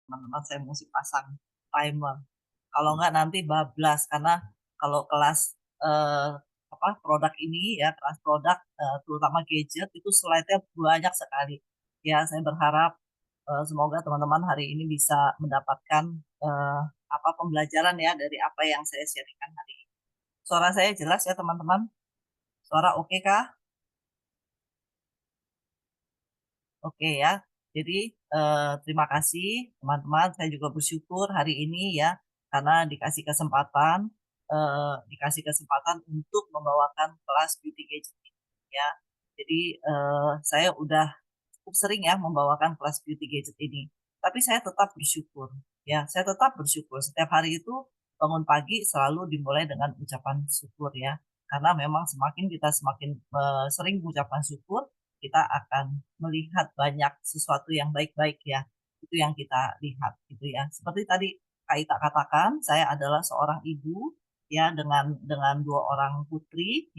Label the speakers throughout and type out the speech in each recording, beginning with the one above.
Speaker 1: teman-teman, saya mesti pasang timer. Kalau nggak nanti bablas, karena kalau kelas, produk ini ya, kelas produk, terutama gadget itu slide-nya banyak sekali. Ya, saya berharap, semoga teman-teman hari ini bisa mendapatkan, pembelajaran ya dari apa yang saya share-kan hari ini. Suara saya jelas ya teman-teman? Suara oke kah? Oke ya. Jadi, terima kasih teman-teman, saya juga bersyukur hari ini ya, karena dikasih kesempatan untuk membawakan kelas beauty gadget ini ya. Jadi, saya udah cukup sering ya membawakan kelas beauty gadget ini. Tapi saya tetap bersyukur, ya. Saya tetap bersyukur. Setiap hari itu bangun pagi selalu dimulai dengan ucapan syukur ya. Karena memang semakin sering mengucapkan syukur, kita akan melihat banyak sesuatu yang baik-baik ya. Itu yang kita lihat gitu ya. Seperti tadi Kak Ita katakan, saya adalah seorang ibu ya dengan dua orang putri.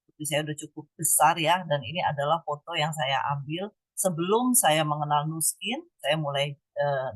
Speaker 1: Putri saya udah cukup besar ya, dan ini adalah foto yang saya ambil sebelum saya mengenal Nuskin. Saya mulai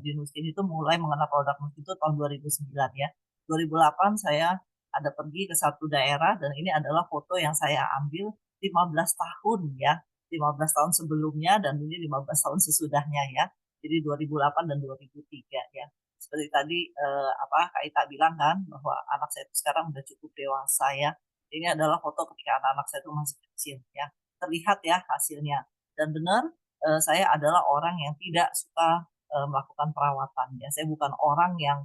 Speaker 1: di Nuskin itu mulai mengenal produk Nuskin itu tahun 2009 ya. 2008 saya ada pergi ke satu daerah, dan ini adalah foto yang saya ambil 15 tahun ya. 15 tahun sebelumnya dan ini 15 tahun sesudahnya ya. Jadi 2008 dan 2003 ya. Seperti tadi Kak Ita bilang kan bahwa anak saya itu sekarang udah cukup dewasa ya. Ini adalah foto ketika anak-anak saya itu masih kecil ya. Terlihat ya hasilnya. Dan benar, saya adalah orang yang tidak suka melakukan perawatan ya. Saya bukan orang yang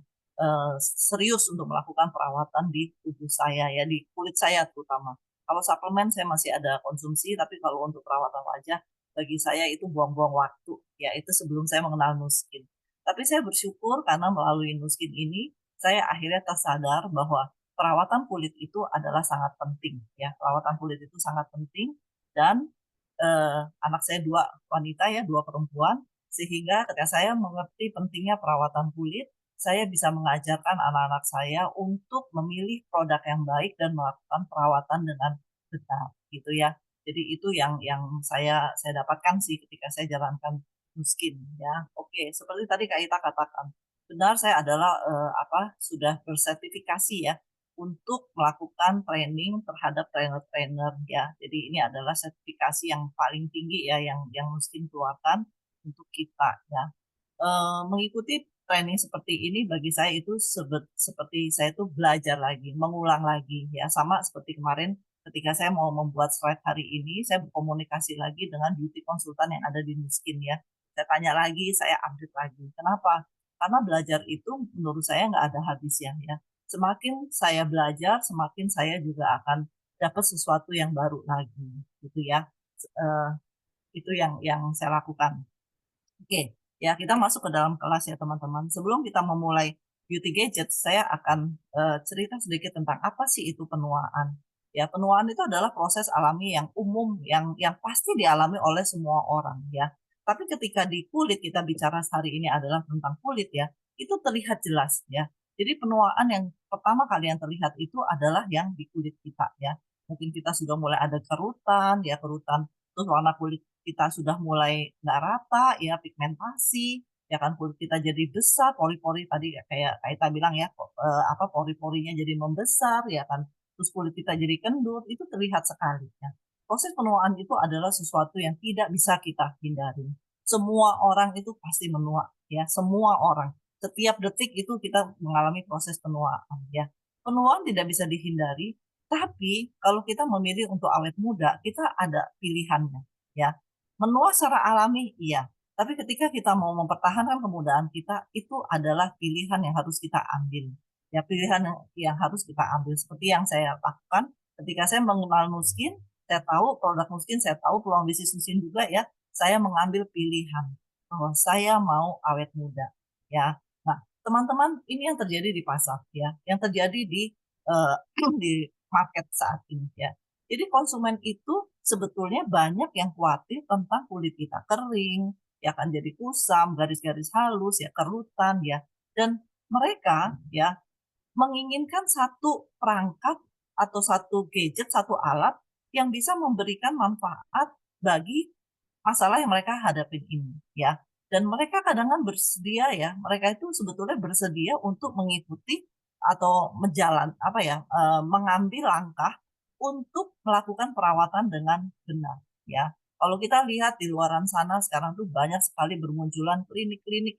Speaker 1: serius untuk melakukan perawatan di tubuh saya ya, di kulit saya terutama. Kalau suplemen saya masih ada konsumsi, tapi kalau untuk perawatan wajah bagi saya itu buang-buang waktu. Ya, itu sebelum saya mengenal Nuskin. Tapi saya bersyukur karena melalui Nuskin ini, saya akhirnya tersadar bahwa perawatan kulit itu adalah sangat penting. Ya, perawatan kulit itu sangat penting, dan anak saya dua wanita ya, dua perempuan, sehingga ketika saya mengerti pentingnya perawatan kulit, saya bisa mengajarkan anak-anak saya untuk memilih produk yang baik dan melakukan perawatan dengan benar, gitu ya. Jadi itu yang saya dapatkan sih ketika saya jalankan Nuskin ya. Oke, seperti tadi Kak Ita katakan, benar saya adalah sudah bersertifikasi ya untuk melakukan training terhadap trainer-trainer ya. Jadi ini adalah sertifikasi yang paling tinggi ya yang Nuskin keluarkan untuk kita ya. Mengikuti training seperti ini bagi saya itu seperti saya itu belajar lagi, mengulang lagi ya, sama seperti kemarin ketika saya mau membuat slide hari ini, saya berkomunikasi lagi dengan beauty konsultan yang ada di Nuskin ya. Saya tanya lagi, saya update lagi. Kenapa? Karena belajar itu menurut saya nggak ada habisnya ya. Semakin saya belajar, semakin saya juga akan dapat sesuatu yang baru lagi, gitu ya. Eh, itu yang saya lakukan. Oke, ya kita masuk ke dalam kelas ya teman-teman. Sebelum kita memulai beauty gadget, saya akan cerita sedikit tentang apa sih itu penuaan. Ya, penuaan itu adalah proses alami yang umum yang pasti dialami oleh semua orang ya. Tapi ketika di kulit kita bicara hari ini adalah tentang kulit ya, itu terlihat jelas ya. Jadi penuaan yang pertama kali yang terlihat itu adalah yang di kulit kita ya. Mungkin kita sudah mulai ada kerutan ya, kerutan terus warna kulit kita sudah mulai nggak rata ya, pigmentasi ya kan, kulit kita jadi besar, pori-pori tadi ya, kayak kita bilang ya, pori-porinya jadi membesar ya kan, terus kulit kita jadi kendur, itu terlihat sekali ya. Proses penuaan itu adalah sesuatu yang tidak bisa kita hindari. Semua orang itu pasti menua ya, semua orang, setiap detik itu kita mengalami proses penuaan ya. Penuaan tidak bisa dihindari, tapi kalau kita memilih untuk awet muda, kita ada pilihannya ya. Menua secara alami, iya. Tapi ketika kita mau mempertahankan kemudaan kita, itu adalah pilihan yang harus kita ambil. Ya, pilihan yang harus kita ambil. Seperti yang saya lakukan ketika saya mengenal Nuskin, saya tahu produk Nuskin, saya tahu peluang bisnis Nuskin juga ya, saya mengambil pilihan bahwa saya mau awet muda. Ya, nah teman-teman, ini yang terjadi di pasar ya, yang terjadi eh, di market saat ini ya. Jadi konsumen itu sebetulnya banyak yang khawatir tentang kulit kita kering, ya kan jadi kusam, garis-garis halus, ya kerutan, ya. Dan mereka ya menginginkan satu perangkat atau satu gadget, satu alat yang bisa memberikan manfaat bagi masalah yang mereka hadapin ini, ya. Dan mereka kadang-kadang bersedia ya, mereka itu sebetulnya bersedia untuk mengikuti atau mengambil langkah untuk melakukan perawatan dengan benar, ya. Kalau kita lihat di luaran sana sekarang tuh banyak sekali bermunculan klinik-klinik,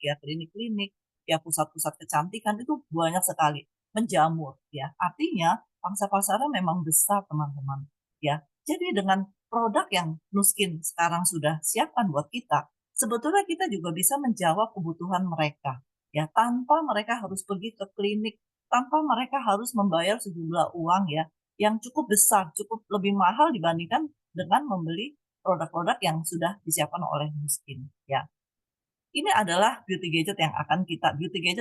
Speaker 1: ya pusat-pusat kecantikan itu banyak sekali menjamur, ya. Artinya pangsa pasarnya memang besar, teman-teman, ya. Jadi dengan produk yang Nuskin sekarang sudah siapkan buat kita, sebetulnya kita juga bisa menjawab kebutuhan mereka, ya, tanpa mereka harus pergi ke klinik, tanpa mereka harus membayar sejumlah uang ya, yang cukup besar, cukup lebih mahal dibandingkan dengan membeli produk-produk yang sudah disiapkan oleh Nuskin, ya. Ini adalah beauty gadget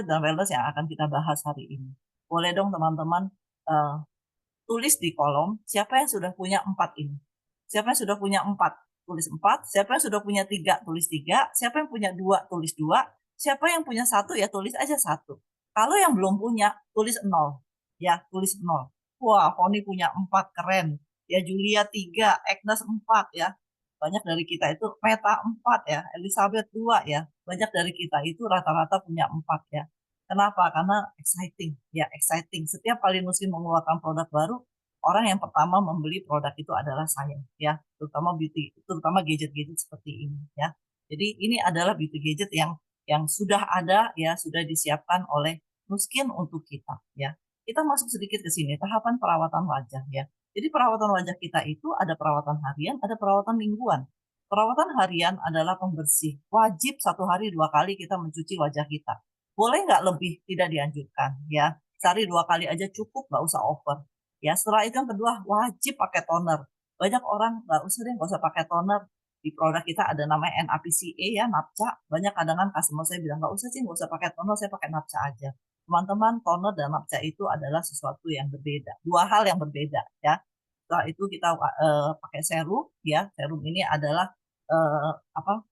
Speaker 1: dan wellness yang akan kita bahas hari ini. Boleh dong teman-teman, tulis di kolom siapa yang sudah punya 4 ini. Siapa yang sudah punya 4, tulis 4. Siapa yang sudah punya 3, tulis 3. Siapa yang punya 2, tulis 2. Siapa yang punya 1, ya tulis aja 1. Kalau yang belum punya, tulis 0. Ya, tulis 0. Wah, Foni punya 4, keren. Ya, Julia 3, Agnes 4 ya. Banyak dari kita itu Meta 4 ya, Elizabeth 2 ya. Banyak dari kita itu rata-rata punya 4 ya. Kenapa? Karena exciting, ya exciting. Setiap kali Muslim mengeluarkan produk baru, orang yang pertama membeli produk itu adalah saya, ya, terutama gadget-gadget seperti ini, ya. Jadi ini adalah beauty gadget yang sudah ada, ya, sudah disiapkan oleh Nuskin untuk kita, ya. Kita masuk sedikit ke sini, tahapan perawatan wajah, ya. Jadi perawatan wajah kita itu ada perawatan harian, ada perawatan mingguan. Perawatan harian adalah pembersih. Wajib 1 hari 2 kali kita mencuci wajah kita. Boleh nggak lebih? Tidak dianjurkan, ya. Sehari 2 kali aja cukup, nggak usah over. Ya, setelah itu yang kedua, wajib pakai toner. Banyak orang nggak usah deh, nggak usah pakai toner. Di produk kita ada namanya NAPCA ya, napca. Banyak kadang-kadang customer saya bilang, nggak usah sih, nggak usah pakai toner, saya pakai napca aja. Teman-teman, toner dan napca itu adalah sesuatu yang berbeda. Dua hal yang berbeda, ya. Setelah itu kita pakai serum, ya. Serum ini adalah eh, apa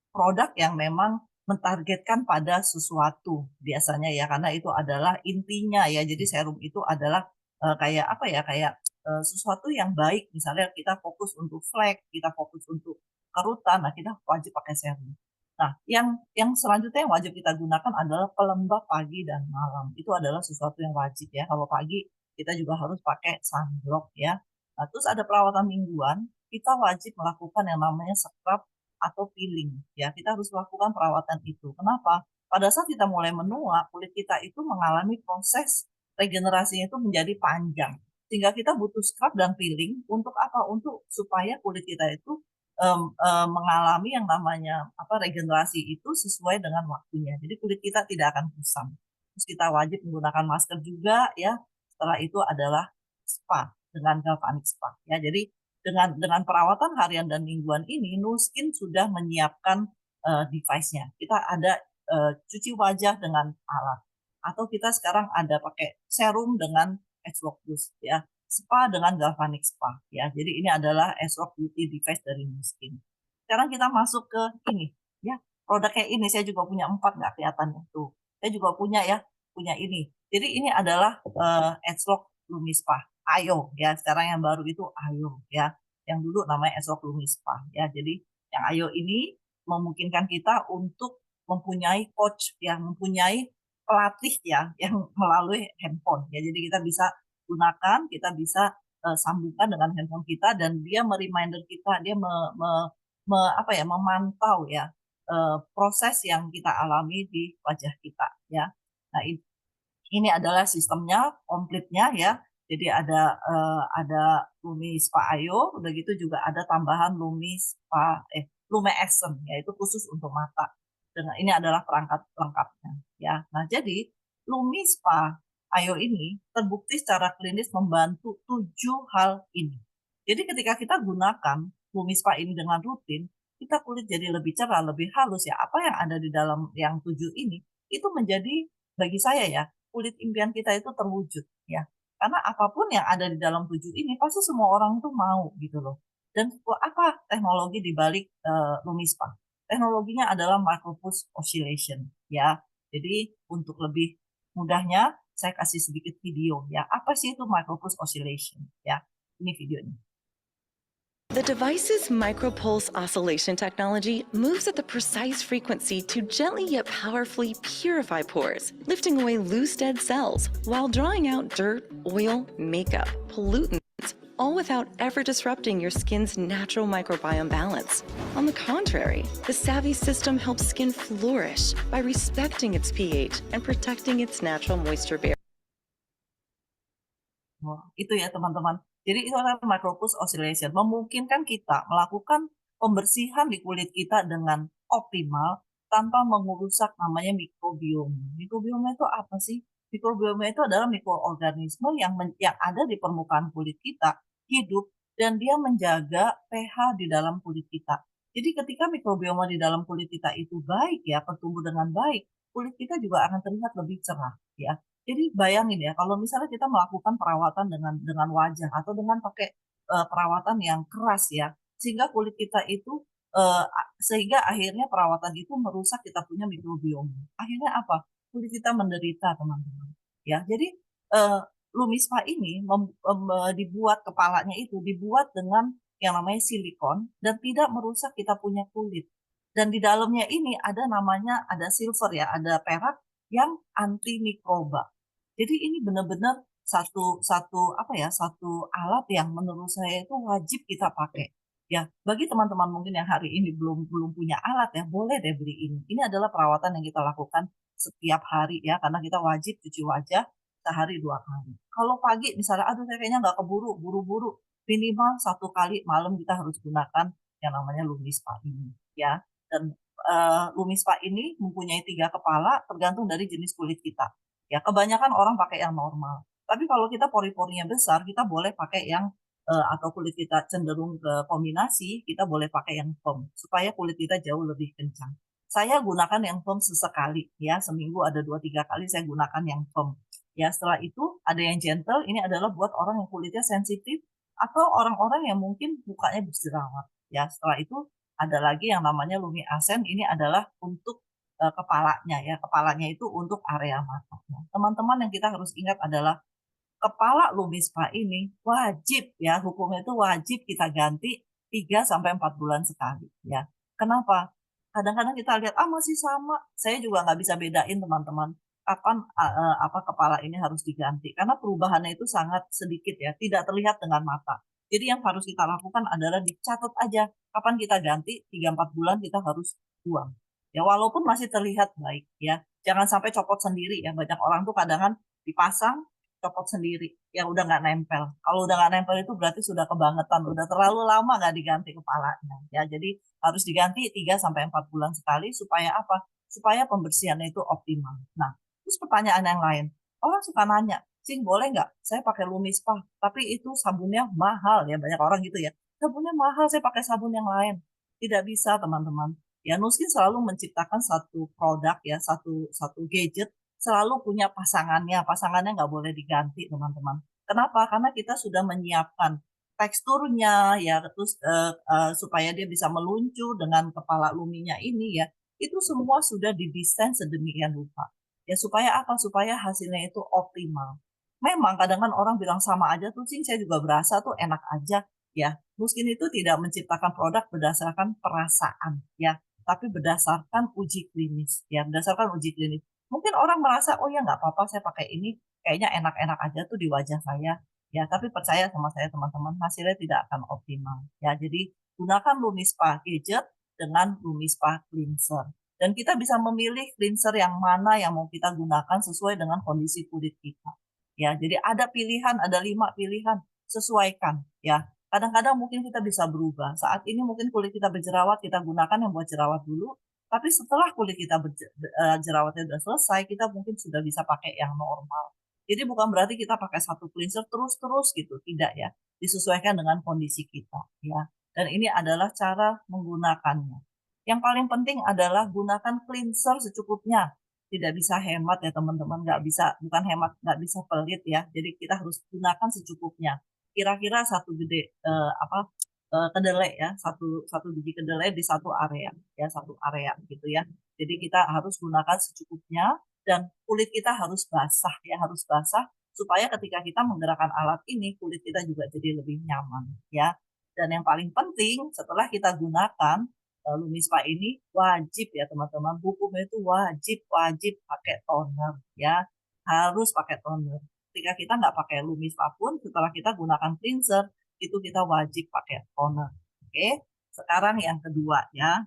Speaker 1: produk yang memang mentargetkan pada sesuatu biasanya ya, karena itu adalah intinya ya. Jadi serum itu adalah kayak apa ya, kayak sesuatu yang baik. Misalnya kita fokus untuk flek, kita fokus untuk kerutan, nah kita wajib pakai serum. Nah, yang selanjutnya yang wajib kita gunakan adalah pelembab pagi dan malam. Itu adalah sesuatu yang wajib ya. Kalau pagi kita juga harus pakai sunblock ya. Nah, terus ada perawatan mingguan, kita wajib melakukan yang namanya scrub atau peeling ya, kita harus melakukan perawatan itu. Kenapa? Pada saat kita mulai menua, kulit kita itu mengalami proses regenerasinya itu menjadi panjang, sehingga kita butuh scrub dan peeling untuk apa? Untuk supaya kulit kita itu mengalami yang namanya regenerasi itu sesuai dengan waktunya. Jadi kulit kita tidak akan kusam. Terus kita wajib menggunakan masker juga ya. Setelah itu adalah spa dengan galvanic spa ya. Jadi dengan perawatan harian dan mingguan ini, Nuskin sudah menyiapkan device-nya. Kita ada cuci wajah dengan alat, atau kita sekarang ada pakai serum dengan Agelock Plus, ya, spa dengan galvanic spa, ya. Jadi ini adalah Agelock Beauty device dari Nuskin. Sekarang kita masuk ke ini, ya, produknya ini saya juga punya 4, nggak kelihatan tuh. Saya juga punya ya, punya ini. Jadi ini adalah Agelock Lumi Spa. Ayo ya, sekarang yang baru itu Ayo ya, yang dulu namanya Agelock Lumi Spa ya. Jadi yang Ayo ini memungkinkan kita untuk mempunyai coach yang mempunyai pelatih ya, yang melalui handphone ya. Jadi kita bisa gunakan, kita bisa sambungkan dengan handphone kita, dan dia mereminder kita, dia memantau ya proses yang kita alami di wajah kita ya. Nah, ini adalah sistemnya komplitnya ya. Jadi ada Lumi Spa Ayo, udah gitu juga ada tambahan Lume Action, yaitu khusus untuk mata. Dengan ini adalah perangkat lengkapnya ya. Nah, jadi Lumi Spa Ayo ini terbukti secara klinis membantu 7 hal ini. Jadi ketika kita gunakan Lumi Spa ini dengan rutin, kita kulit jadi lebih cerah, lebih halus ya. Apa yang ada di dalam yang 7 ini itu menjadi, bagi saya ya, kulit impian kita itu terwujud ya. Karena apapun yang ada di dalam 7 ini pasti semua orang tuh mau gitu loh. Dan apa teknologi di balik Lumispa? Teknologinya adalah micropulse oscillation ya. Jadi untuk lebih mudahnya saya kasih sedikit video ya. Apa sih itu micropulse oscillation ya? Ini videonya.
Speaker 2: The device's micropulse oscillation technology moves at the precise frequency to gently yet powerfully purify pores, lifting away loose dead cells while drawing out dirt, oil, makeup, pollutants, all without ever disrupting your skin's natural microbiome balance. On the contrary, the Savvy system helps skin flourish by respecting its pH and protecting its natural moisture barrier.
Speaker 1: Oh, itu ya teman-teman. Jadi itu adalah micropulse oscillation, memungkinkan kita melakukan pembersihan di kulit kita dengan optimal tanpa merusak namanya mikrobiom. Mikrobiom itu apa sih? Mikrobiom itu adalah mikroorganisme yang ada di permukaan kulit kita, hidup, dan dia menjaga pH di dalam kulit kita. Jadi ketika mikrobioma di dalam kulit kita itu baik ya, bertumbuh dengan baik, kulit kita juga akan terlihat lebih cerah ya. Jadi bayangin ya, kalau misalnya kita melakukan perawatan dengan wajah atau dengan pakai, perawatan yang keras ya, sehingga kulit kita itu, sehingga akhirnya perawatan itu merusak kita punya mikrobiom. Akhirnya apa? Kulit kita menderita teman-teman, ya. Jadi, eee, Lumispa ini dibuat kepalanya itu dibuat dengan yang namanya silikon dan tidak merusak kita punya kulit. Dan di dalamnya ini ada silver ya, ada perak yang anti mikroba. Jadi ini benar-benar satu satu apa ya, satu alat yang menurut saya itu wajib kita pakai. Ya, bagi teman-teman mungkin yang hari ini belum belum punya alat ya, boleh deh beli ini. Ini adalah perawatan yang kita lakukan setiap hari ya, karena kita wajib cuci wajah sehari 2 kali. Kalau pagi misalnya, aduh saya kayaknya nggak keburu, buru-buru, minimal 1 kali malam kita harus gunakan yang namanya Lumispa ini ya. Dan, Lumispa ini mempunyai 3 kepala tergantung dari jenis kulit kita. Ya, kebanyakan orang pakai yang normal. Tapi kalau kita pori-porinya besar, kita boleh pakai yang atau kulit kita cenderung ke kombinasi, kita boleh pakai yang foam, supaya kulit kita jauh lebih kencang. Saya gunakan yang foam sesekali ya, seminggu ada 2 3 kali saya gunakan yang foam. Ya, setelah itu ada yang gentle, ini adalah buat orang yang kulitnya sensitif atau orang-orang yang mungkin mukanya berjerawat. Ya, setelah itu ada lagi yang namanya Lumi Ascent, ini adalah untuk kepalanya ya, kepalanya itu untuk area matanya. Teman-teman yang kita harus ingat adalah kepala lumispa ini wajib ya, hukumnya itu wajib kita ganti 3 sampai 4 bulan sekali ya. Kenapa? Kadang-kadang kita lihat, ah masih sama, saya juga nggak bisa bedain teman-teman, kapan kepala ini harus diganti, karena perubahannya itu sangat sedikit ya, tidak terlihat dengan mata. Jadi yang harus kita lakukan adalah dicatat aja, kapan kita ganti, 3 4 bulan kita harus buang. Ya walaupun masih terlihat baik ya, jangan sampai copot sendiri ya, banyak orang tuh kadang dipasang, copot sendiri, yang udah nggak nempel. Kalau udah nggak nempel itu berarti sudah kebangetan, udah terlalu lama nggak diganti kepalanya, ya. Jadi harus diganti 3 sampai 4 bulan sekali supaya apa? Supaya pembersihannya itu optimal. Nah, terus pertanyaan yang lain, orang suka nanya, "Cing, boleh nggak saya pakai Lumispa, tapi itu sabunnya mahal," ya, banyak orang gitu ya, "Sabunnya mahal, saya pakai sabun yang lain." Tidak bisa, teman-teman. Ya, Nuskin selalu menciptakan satu produk ya, satu satu gadget selalu punya pasangannya, pasangannya nggak boleh diganti teman-teman. Kenapa? Karena kita sudah menyiapkan teksturnya ya, terus, supaya dia bisa meluncur dengan kepala luminya ini ya, itu semua sudah didesain sedemikian rupa. Ya supaya apa? Supaya hasilnya itu optimal. Memang kadang kan orang bilang, "Sama aja tuh Cing, saya juga berasa tuh enak aja." Ya, Nuskin itu tidak menciptakan produk berdasarkan perasaan ya, tapi berdasarkan uji klinis ya, berdasarkan uji klinis. Mungkin orang merasa, "Oh ya nggak apa-apa saya pakai ini, kayaknya enak-enak aja tuh di wajah saya." Ya, tapi percaya sama saya teman-teman, hasilnya tidak akan optimal. Ya, jadi gunakan Lumispa Gadget dengan Lumispa Cleanser. Dan kita bisa memilih cleanser yang mana yang mau kita gunakan sesuai dengan kondisi kulit kita. Ya, jadi ada pilihan, ada 5 pilihan, sesuaikan ya. Kadang-kadang mungkin kita bisa berubah. Saat ini mungkin kulit kita berjerawat, kita gunakan yang buat jerawat dulu, tapi setelah kulit kita jerawatnya udah selesai, kita mungkin sudah bisa pakai yang normal. Jadi bukan berarti kita pakai satu cleanser terus-terus gitu, tidak ya. Disesuaikan dengan kondisi kita ya. Dan ini adalah cara menggunakannya. Yang paling penting adalah gunakan cleanser secukupnya. Tidak bisa hemat ya teman-teman, nggak bisa, bukan hemat, nggak bisa pelit ya. Jadi kita harus gunakan secukupnya. Kira-kira satu gede kedelai ya, satu satu biji kedelai di satu area, ya satu area gitu ya. Jadi kita harus gunakan secukupnya dan kulit kita harus basah ya, harus basah supaya ketika kita menggerakkan alat ini, kulit kita juga jadi lebih nyaman ya. Dan yang paling penting setelah kita gunakan Lumispa ini wajib ya teman-teman, hukumnya itu wajib wajib pakai toner ya, harus pakai toner. Ketika kita nggak pakai Lumispa pun setelah kita gunakan cleanser itu kita wajib pakai toner. Oke, sekarang yang kedua ya,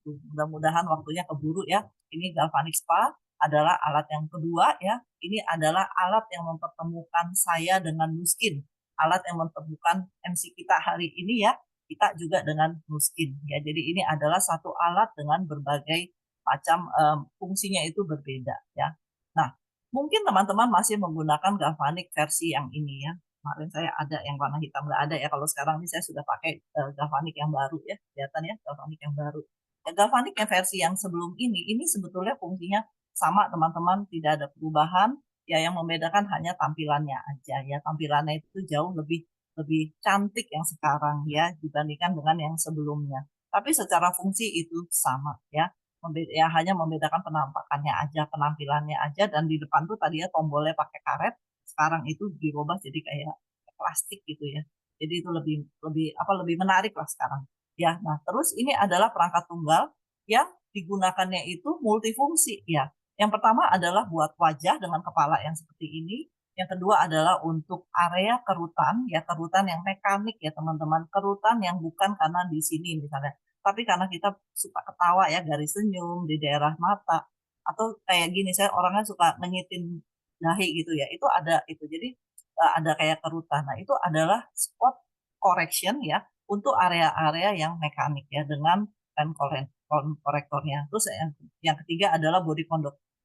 Speaker 1: mudah-mudahan waktunya keburu ya. Ini galvanic spa adalah alat yang kedua ya. Ini adalah alat yang mempertemukan saya dengan Nuskin. Alat yang mempertemukan MC kita hari ini ya. Kita juga dengan Nuskin ya. Jadi ini adalah satu alat dengan berbagai macam fungsinya itu berbeda ya. Nah, mungkin teman-teman masih menggunakan galvanic versi yang ini ya. Kemarin saya ada yang warna hitam, nggak ada ya. Kalau sekarang ini saya sudah pakai galvanic yang baru ya. Kelihatan ya galvanic yang baru. Galvanic yang versi yang sebelum ini sebetulnya fungsinya sama teman-teman, tidak ada perubahan. Ya yang membedakan hanya tampilannya aja ya. Tampilannya itu jauh lebih lebih cantik yang sekarang ya dibandingkan dengan yang sebelumnya. Tapi secara fungsi itu sama ya. Ya hanya membedakan penampakannya aja, penampilannya aja, dan di depan tuh tadinya tombolnya pakai karet, sekarang itu dirubah jadi kayak plastik gitu ya. Jadi itu lebih lebih apa lebih menarik lah sekarang. Ya, nah terus ini adalah perangkat tunggal yang digunakannya itu multifungsi ya. Yang pertama adalah buat wajah dengan kepala yang seperti ini. Yang kedua adalah untuk area kerutan, ya kerutan yang mekanik ya teman-teman. Kerutan yang bukan karena di sini misalnya. Tapi karena kita suka ketawa ya, garis senyum di daerah mata. Atau kayak gini, saya orangnya suka menyitin dahi gitu ya. Itu ada itu. Jadi ada kayak kerutan. Nah itu adalah spot correction ya untuk area-area yang mekanik ya dengan pen korektornya. Terus yang ketiga adalah body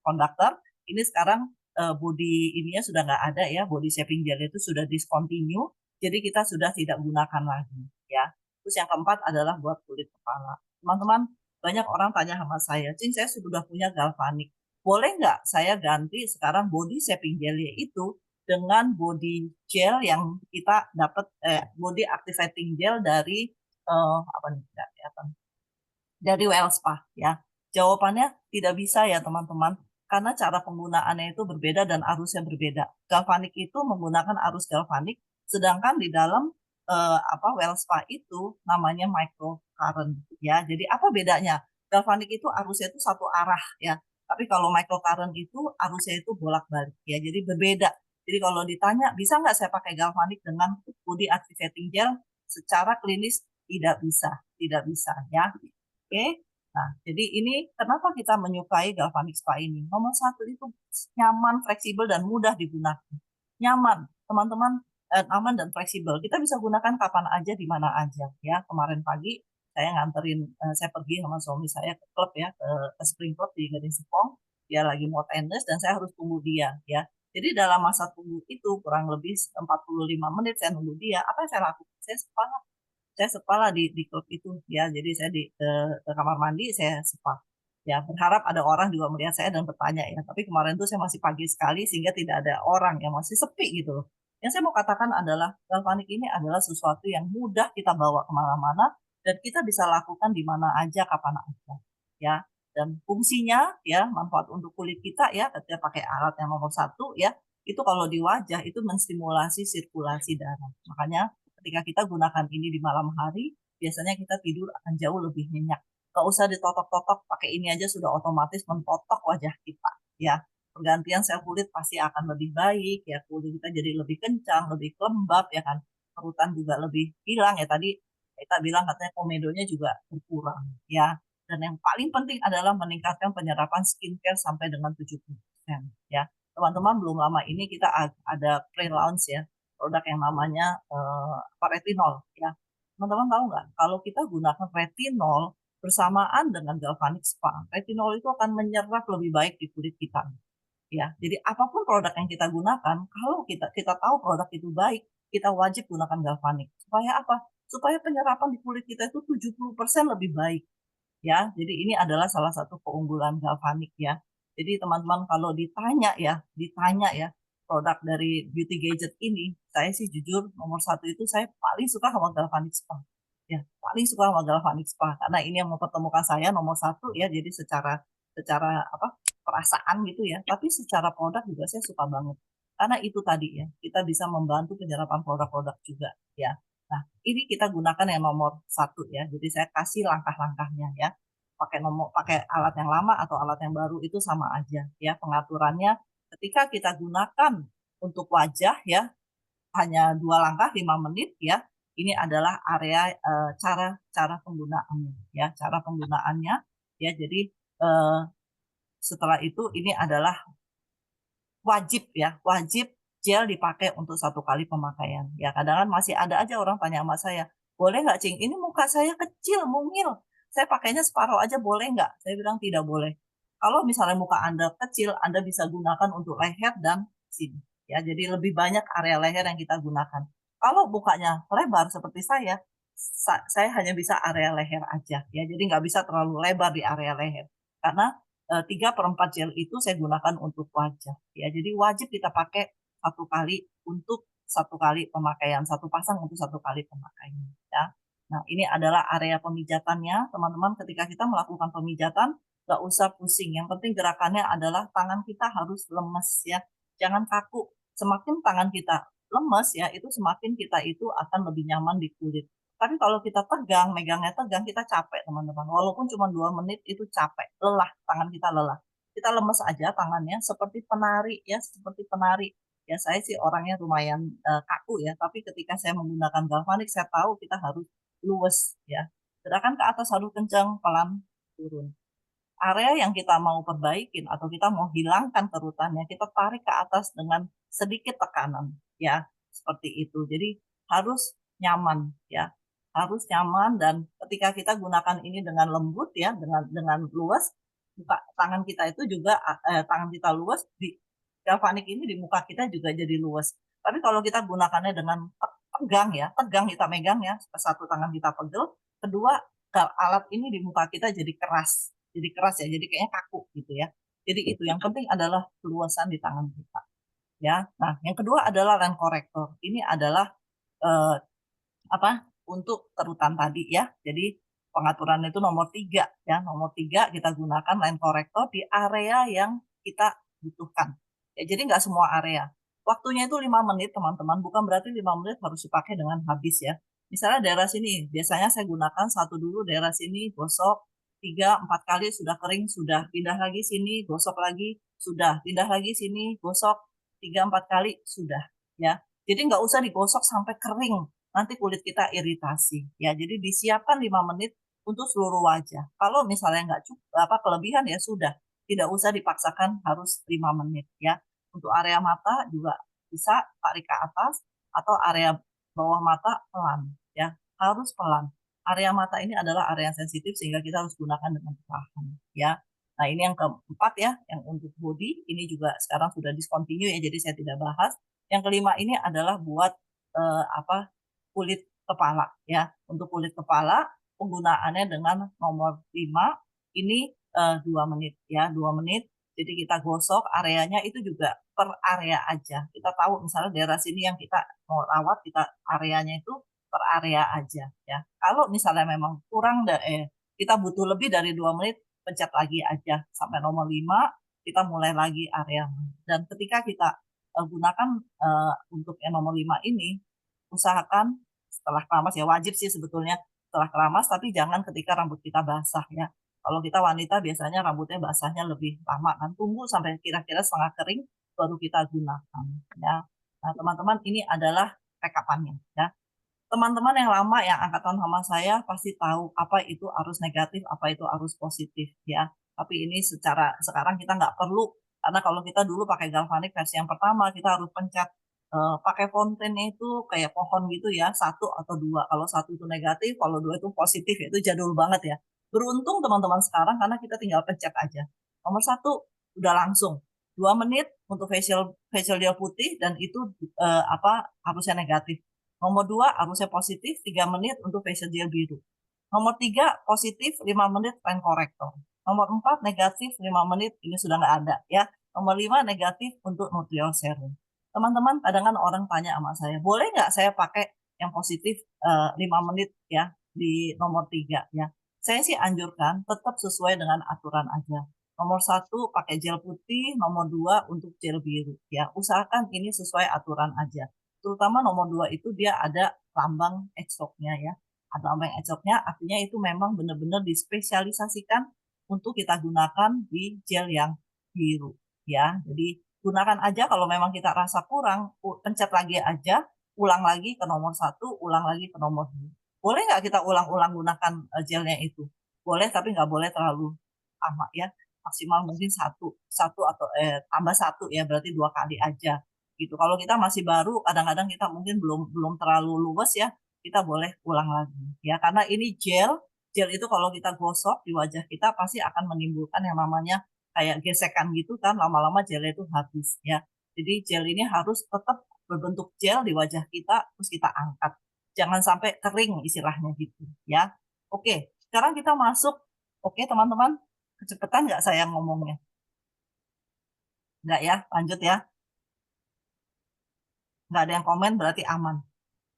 Speaker 1: conductor. Ini sekarang body ininya sudah nggak ada ya, body shaping gel itu sudah discontinue, jadi kita sudah tidak gunakan lagi ya. Terus yang keempat adalah buat kulit kepala. Teman-teman, banyak orang tanya sama saya, Cing, saya sudah punya galvanik, boleh nggak saya ganti sekarang body shaping gelnya itu dengan body gel yang kita dapat body activating gel dari apa nih dari Wellspa ya. Jawabannya tidak bisa ya teman-teman, karena cara penggunaannya itu berbeda dan arusnya berbeda. Galvanik itu menggunakan arus galvanik, sedangkan di dalam Wellspa itu namanya microcurrent ya. Jadi apa bedanya? Galvanik itu arusnya itu satu arah ya. Tapi kalau microcurrent itu arusnya itu bolak-balik ya. Jadi berbeda. Jadi kalau ditanya bisa nggak saya pakai galvanik dengan body activating gel, secara klinis tidak bisa, tidak bisa ya. Oke, nah jadi ini kenapa kita menyukai galvanic spa ini? Nomor satu itu nyaman, fleksibel, dan mudah digunakan. Nyaman, teman-teman, aman dan fleksibel. Kita bisa gunakan kapan aja, di mana aja. Ya, kemarin pagi saya nganterin, saya pergi sama suami saya ke klub ya, ke Spring Club di Gading Serpong. Dia lagi mau tenis dan saya harus tunggu dia. Ya, jadi dalam masa tunggu itu kurang lebih 45 menit saya nunggu dia. Apa yang saya lakukan? Saya spa lah di klub itu ya, jadi saya ke kamar mandi saya spa ya, berharap ada orang juga melihat saya dan bertanya ya, tapi kemarin tuh saya masih pagi sekali sehingga tidak ada orang, yang masih sepi gitu loh. Yang saya mau katakan adalah galvanik ini adalah sesuatu yang mudah kita bawa kemana-mana dan kita bisa lakukan di mana aja kapan aja ya. Dan fungsinya ya, manfaat untuk kulit kita ya ketika pakai alat yang nomor satu ya, itu kalau di wajah itu menstimulasi sirkulasi darah. Makanya ketika kita gunakan ini di malam hari, biasanya kita tidur akan jauh lebih nyenyak. Gak usah ditotok-totok, pakai ini aja sudah otomatis mentotok wajah kita. Ya, pergantian sel kulit pasti akan lebih baik. Ya, kulit kita jadi lebih kencang, lebih lembab, ya kan. Kerutan juga lebih hilang ya. Tadi kita bilang katanya komedonya juga berkurang. Ya, dan yang paling penting adalah meningkatkan penyerapan skincare sampai dengan 70%. Ya, teman-teman, belum lama ini kita ada pre-launch ya produk yang namanya retinol ya. Teman-teman tahu nggak kalau kita gunakan retinol bersamaan dengan galvanic spa, retinol itu akan menyerap lebih baik di kulit kita ya. Jadi apapun produk yang kita gunakan, kalau kita tahu produk itu baik, kita wajib gunakan galvanic. Supaya apa? Supaya penyerapan di kulit kita itu 70% lebih baik ya. Jadi ini adalah salah satu keunggulan galvanic ya. Jadi teman-teman kalau ditanya ya produk dari beauty gadget ini, saya sih jujur nomor satu itu saya paling suka sama galvanic spa. Ya, paling suka sama galvanic spa karena ini yang mempertemukan saya nomor satu ya. Jadi secara secara apa perasaan gitu ya, tapi secara produk juga saya suka banget. Karena itu tadi ya, kita bisa membantu penyerapan produk-produk juga ya. Nah, ini kita gunakan yang nomor satu ya. Jadi saya kasih langkah-langkahnya ya. Pakai alat yang lama atau alat yang baru itu sama aja ya pengaturannya. Ketika kita gunakan untuk wajah ya, hanya 2 langkah 5 menit ya. Ini adalah area cara cara penggunaannya ya, cara penggunaannya ya. Jadi setelah itu ini adalah wajib ya, wajib gel dipakai untuk 1 kali pemakaian. Ya kadang kan masih ada aja orang tanya sama saya, "Boleh nggak, Cing? Ini muka saya kecil, mungil. Saya pakainya separuh aja boleh nggak?" Saya bilang, "Tidak boleh." Kalau misalnya muka Anda kecil, Anda bisa gunakan untuk leher dan sini. Ya, jadi lebih banyak area leher yang kita gunakan. Kalau mukanya lebar seperti saya hanya bisa area leher aja ya. Jadi nggak bisa terlalu lebar di area leher. Karena 3/4 gel itu saya gunakan untuk wajah ya. Jadi wajib kita pakai 1 kali untuk 1 kali pemakaian, 1 pasang untuk 1 kali pemakaian ya. Nah, ini adalah area pemijatannya, teman-teman. Ketika kita melakukan pemijatan, nggak usah pusing. Yang penting gerakannya adalah tangan kita harus lemes ya, jangan kaku. Semakin tangan kita lemes ya, itu semakin kita itu akan lebih nyaman di kulit. Tapi kalau kita tegang, megangnya tegang, kita capek teman-teman. Walaupun cuma 2 menit itu capek, lelah, tangan kita lelah. Kita lemes aja tangannya seperti penari ya, seperti penari. Ya saya sih orangnya lumayan kaku ya, tapi ketika saya menggunakan galvanik saya tahu kita harus luwes ya. Gerakan ke atas harus kencang, pelan, turun. Area yang kita mau perbaikin atau kita mau hilangkan kerutannya, kita tarik ke atas dengan sedikit tekanan ya, seperti itu. Jadi harus nyaman ya, harus nyaman. Dan ketika kita gunakan ini dengan lembut ya, dengan luas, tangan kita itu juga tangan kita luas di galvanik ini di muka kita juga jadi luas. Tapi kalau kita gunakannya dengan tegang ya, tegang kita megang ya, satu tangan kita pegel, kedua alat ini di muka kita jadi keras ya, jadi kayaknya kaku gitu ya. Jadi itu yang penting adalah keluasan di tangan kita ya. Nah, yang kedua adalah lens corrector. Ini adalah eh, apa? Untuk kerutan tadi ya. Jadi pengaturan itu nomor 3 ya. Nomor 3 kita gunakan lens corrector di area yang kita butuhkan. Ya, jadi nggak semua area. Waktunya itu 5 menit teman-teman, bukan berarti 5 menit harus dipakai dengan habis ya. Misalnya daerah sini, biasanya saya gunakan satu dulu daerah sini, gosok 3-4 kali sudah kering, sudah pindah lagi sini, gosok lagi, sudah pindah lagi sini, gosok 3-4 kali, sudah ya. Jadi nggak usah digosok sampai kering, nanti kulit kita iritasi ya. Jadi disiapkan 5 menit untuk seluruh wajah. Kalau misalnya nggak cukup kelebihan ya sudah, tidak usah dipaksakan harus 5 menit ya. Untuk area mata juga bisa tarik ke atas atau area bawah mata pelan ya, harus pelan. Area mata ini adalah area yang sensitif sehingga kita harus gunakan dengan perlahan ya. Nah, ini yang keempat ya, yang untuk body ini juga sekarang sudah discontinue ya, jadi saya tidak bahas. Yang kelima ini adalah buat kulit kepala ya. Untuk kulit kepala penggunaannya dengan nomor 5 ini 2 menit ya, 2 menit. Jadi kita gosok areanya itu juga per area aja. Kita tahu misalnya daerah sini yang kita mau rawat, kita areanya itu per area aja ya. Kalau misalnya memang kita butuh lebih dari 2 menit, pencet lagi aja sampai nomor 5, kita mulai lagi area. Dan ketika kita gunakan untuk yang nomor 5 ini, usahakan setelah keramas ya, wajib sih sebetulnya setelah keramas, tapi jangan ketika rambut kita basah ya. Kalau kita wanita biasanya rambutnya basahnya lebih lama kan, tunggu sampai kira-kira setengah kering baru kita gunakan ya. Nah, teman-teman ini adalah rekapannya ya. Teman-teman yang lama yang angkatan sama saya pasti tahu apa itu arus negatif, apa itu arus positif ya. Tapi ini sekarang kita nggak perlu, karena kalau kita dulu pakai galvanik versi yang pertama kita harus pencet pakai fontennya itu kayak pohon gitu ya, satu atau dua. Kalau satu itu negatif, kalau dua itu positif ya, itu jadul banget ya. Beruntung teman-teman sekarang karena kita tinggal pencet aja. Nomor satu udah langsung 2 menit untuk facial facial gel putih dan itu arusnya negatif. Nomor 2 arusnya positif 3 menit untuk facial gel biru. Nomor 3 positif 5 menit pen korektor. Nomor 4 negatif 5 menit ini sudah nggak ada ya. Nomor 5 negatif untuk Nutriol Serum. Teman-teman kadang kan orang tanya sama saya, boleh nggak saya pakai yang positif 5 menit ya di nomor 3 ya. Saya sih anjurkan tetap sesuai dengan aturan aja. Nomor 1 pakai gel putih, nomor 2 untuk gel biru ya. Usahakan ini sesuai aturan aja. terutama nomor 2 itu dia ada lambang Edgelock-nya ya. Ada lambang Edgelock-nya artinya itu memang benar-benar dispesialisasikan untuk kita gunakan di gel yang biru ya. Jadi gunakan aja kalau memang kita rasa kurang, pencet lagi aja, ulang lagi ke nomor 1, ulang lagi ke nomor 2. Boleh nggak kita ulang-ulang gunakan gelnya itu? Boleh, tapi nggak boleh terlalu lama ya. Maksimal mungkin satu atau tambah satu ya, berarti 2 kali aja gitu. Kalau kita masih baru, kadang-kadang kita mungkin belum belum terlalu luwes ya, kita boleh ulang lagi ya. Karena ini gel itu kalau kita gosok di wajah kita pasti akan menimbulkan yang namanya kayak gesekan gitu kan, lama-lama gelnya itu habis ya. Jadi gel ini harus tetap berbentuk gel di wajah kita, terus kita angkat. Jangan sampai kering istilahnya gitu ya. Oke, sekarang kita masuk. Oke teman-teman, kecepatan nggak saya ngomongnya? Nggak ya, lanjut ya. Nggak ada yang komen berarti aman.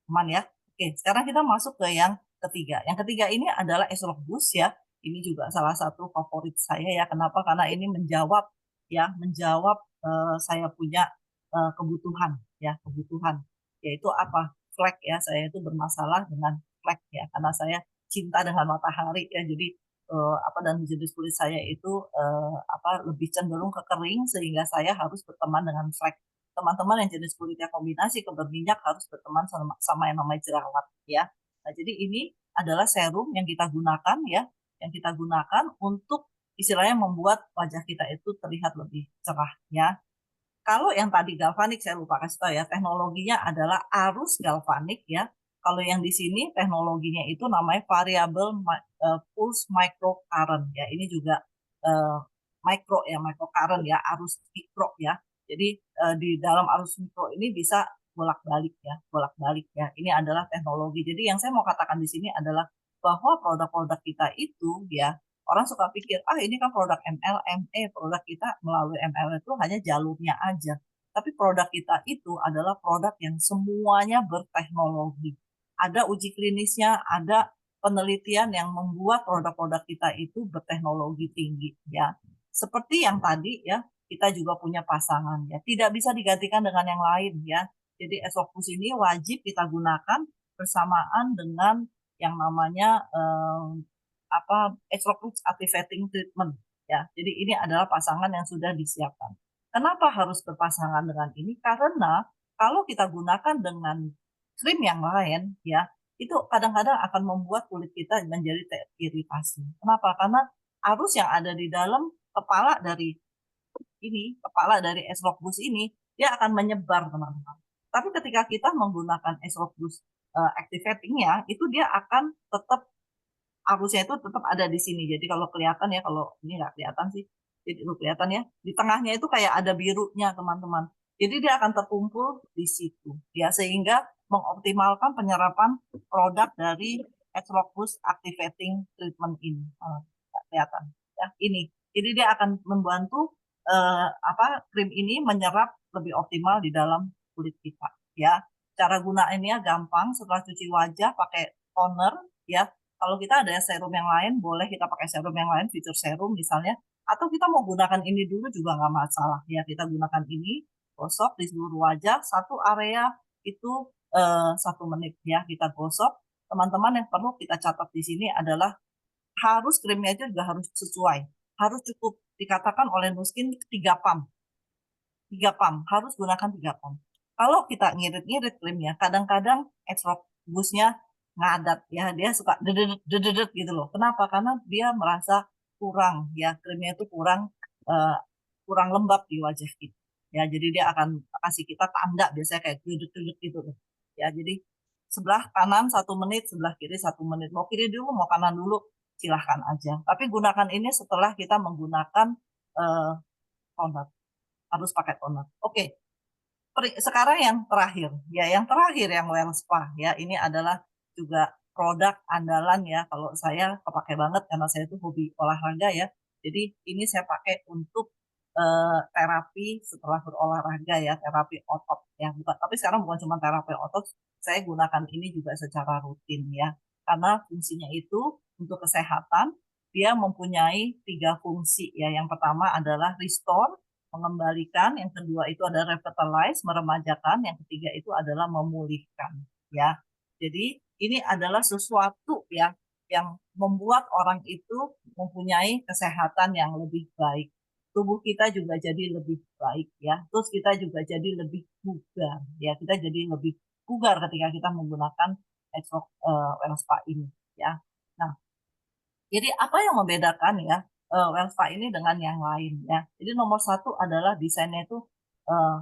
Speaker 1: Aman ya. Oke, sekarang kita masuk ke yang ketiga. Yang ketiga ini adalah Aesop Boost ya. Ini juga salah satu favorit saya ya. Kenapa? Karena ini menjawab ya, menjawab saya punya kebutuhan ya, kebutuhan. Yaitu apa? Flek ya. Saya itu bermasalah dengan flek ya, karena saya cinta dengan matahari ya. Jadi apa dan jenis kulit saya itu apa lebih cenderung ke kering sehingga saya harus berteman dengan flek. Teman-teman yang jenis kulitnya kombinasi ke berminyak harus berteman sama yang namanya jerawat ya. Nah, jadi ini adalah serum yang kita gunakan ya, yang kita gunakan untuk istilahnya membuat wajah kita itu terlihat lebih cerah ya. Kalau yang tadi galvanik saya lupa kasih tahu ya, teknologinya adalah arus galvanik ya. Kalau yang di sini teknologinya itu namanya variable pulse microcurrent ya. Ini juga uh, microcurrent ya, arus mikro ya. Jadi di dalam arus mikro ini bisa bolak-balik ya, bolak-balik ya. Ini adalah teknologi. Jadi yang saya mau katakan di sini adalah bahwa produk-produk kita itu ya, orang suka pikir, ah ini kan produk MLM, produk kita melalui MLM itu hanya jalurnya aja. Tapi produk kita itu adalah produk yang semuanya berteknologi. Ada uji klinisnya, ada penelitian yang membuat produk-produk kita itu berteknologi tinggi ya. Seperti yang tadi ya, kita juga punya pasangan ya. Tidak bisa digantikan dengan yang lain ya. Jadi Esopus ini wajib kita gunakan bersamaan dengan yang namanya apa Extracurricular Activating Treatment ya. Jadi ini adalah pasangan yang sudah disiapkan. Kenapa harus berpasangan dengan ini? Karena kalau kita gunakan dengan krim yang lain ya, itu kadang-kadang akan membuat kulit kita menjadi teriritasi. Kenapa? Karena arus yang ada di dalam kepala dari Esrobus ini dia akan menyebar teman-teman. Tapi ketika kita menggunakan Esrobus activatingnya, itu dia akan tetap arusnya itu tetap ada di sini. Jadi kalau kelihatan ya, kalau ini nggak kelihatan sih, jadi itu kelihatan ya, di tengahnya itu kayak ada birunya teman-teman. Jadi dia akan terkumpul di situ, ya sehingga mengoptimalkan penyerapan produk dari Exlocus Activating Treatment ini. Nggak kelihatan, ya ini. Jadi dia akan membantu apa krim ini menyerap lebih optimal di dalam kulit kita, ya. Cara gunainnya gampang. Setelah cuci wajah pakai toner, ya kalau kita ada serum yang lain, boleh kita pakai serum yang lain, fitur serum misalnya. Atau kita mau gunakan ini dulu juga nggak masalah. Ya, kita gunakan ini, gosok di seluruh wajah, satu area itu 1 menit ya kita gosok. Teman-teman yang perlu kita catat di sini adalah harus krimnya itu juga harus sesuai. Harus cukup dikatakan oleh Nuskin 3 pump. 3 pump, harus gunakan 3 pump. Kalau kita ngirit-ngirit krimnya, kadang-kadang Extrobusnya ngadat ya, dia suka dedet gitu loh. Kenapa? Karena dia merasa kurang ya, krimnya itu kurang lembab di wajah kita. Ya, jadi dia akan kasih kita tanda biasanya kayak dedet gitu loh. Ya, jadi sebelah kanan 1 menit, sebelah kiri 1 menit. Mau kiri dulu, mau kanan dulu, silahkan aja. Tapi gunakan ini setelah kita menggunakan toner. Harus pakai toner. Oke, sekarang yang terakhir ya, yang terakhir yang Well Spa ya, ini adalah juga produk andalan ya, kalau saya kepake banget karena saya itu hobi olahraga ya. Jadi ini saya pakai untuk terapi setelah berolahraga ya, terapi otot ya. Bukan, tapi sekarang bukan cuma terapi otot, saya gunakan ini juga secara rutin ya. Karena fungsinya itu untuk kesehatan, dia mempunyai 3 fungsi ya. Yang pertama adalah restore, mengembalikan, yang kedua itu ada revitalize, meremajakan, yang ketiga itu adalah memulihkan, ya. Jadi ini adalah sesuatu ya yang membuat orang itu mempunyai kesehatan yang lebih baik. Tubuh kita juga jadi lebih baik ya. Terus kita juga jadi lebih bugar ya. Kita jadi lebih bugar ketika kita menggunakan Exoc Wellspa ini ya. Nah, jadi apa yang membedakan ya Wellspa ini dengan yang lain ya. Jadi nomor satu adalah desainnya itu eh,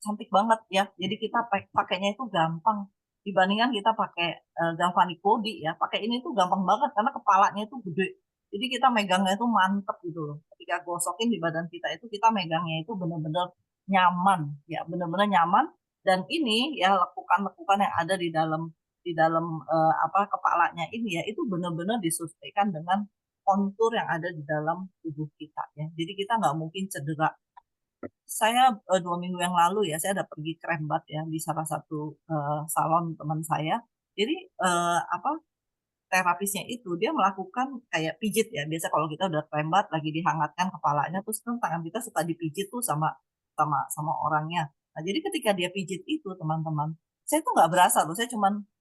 Speaker 1: cantik banget ya. Jadi kita pakainya itu gampang dibandingkan kita pakai Galvanic Body ya. Pakai ini tuh gampang banget karena kepalanya itu gede. Jadi kita megangnya itu mantep gitu loh. Ketika gosokin di badan kita itu kita megangnya itu benar-benar nyaman ya, benar-benar nyaman. Dan ini ya lekukan-lekukan yang ada di dalam apa kepalanya ini ya itu benar-benar disesuaikan dengan kontur yang ada di dalam tubuh kita ya. Jadi kita nggak mungkin cedera. Saya 2 minggu yang lalu ya, saya ada pergi krembat ya di salah satu salon teman saya. Jadi apa terapisnya itu dia melakukan kayak pijit ya. Biasa kalau kita udah krembat lagi dihangatkan kepalanya, terus kan tangan kita suka dipijit tuh sama sama sama orangnya. Nah jadi ketika dia pijit itu teman-teman, saya tuh nggak berasa loh. Saya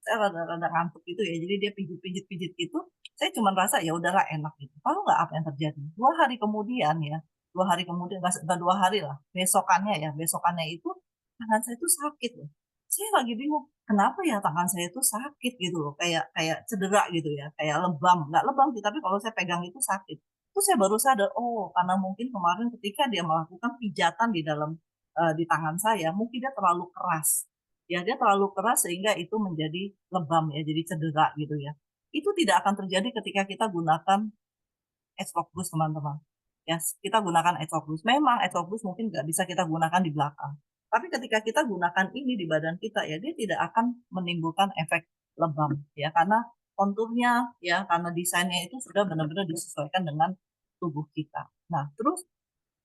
Speaker 1: rada-rada ngantuk gitu ya. Jadi dia pijit-pijit-pijit gitu, saya cuma rasa ya udahlah enak gitu. Tahu nggak apa yang terjadi? 2 hari kemudian ya, 2 hari kemudian nggak 2 hari lah, besokannya itu tangan saya tuh sakit loh. Saya lagi bingung, kenapa ya tangan saya itu sakit gitu loh, kayak kayak cedera gitu ya, kayak lebam, nggak lebam sih, tapi kalau saya pegang itu sakit. Terus saya baru sadar, oh karena mungkin kemarin ketika dia melakukan pijatan di tangan saya, mungkin dia terlalu keras. Ya, dia terlalu keras sehingga itu menjadi lebam ya, jadi cedera gitu ya. Itu tidak akan terjadi ketika kita gunakan Exfocus teman-teman. Ya, kita gunakan Exfocus. Memang Exfocus mungkin nggak bisa kita gunakan di belakang. Tapi ketika kita gunakan ini di badan kita ya, dia tidak akan menimbulkan efek lebam ya, karena konturnya ya, karena desainnya itu sudah benar-benar disesuaikan dengan tubuh kita. Nah, terus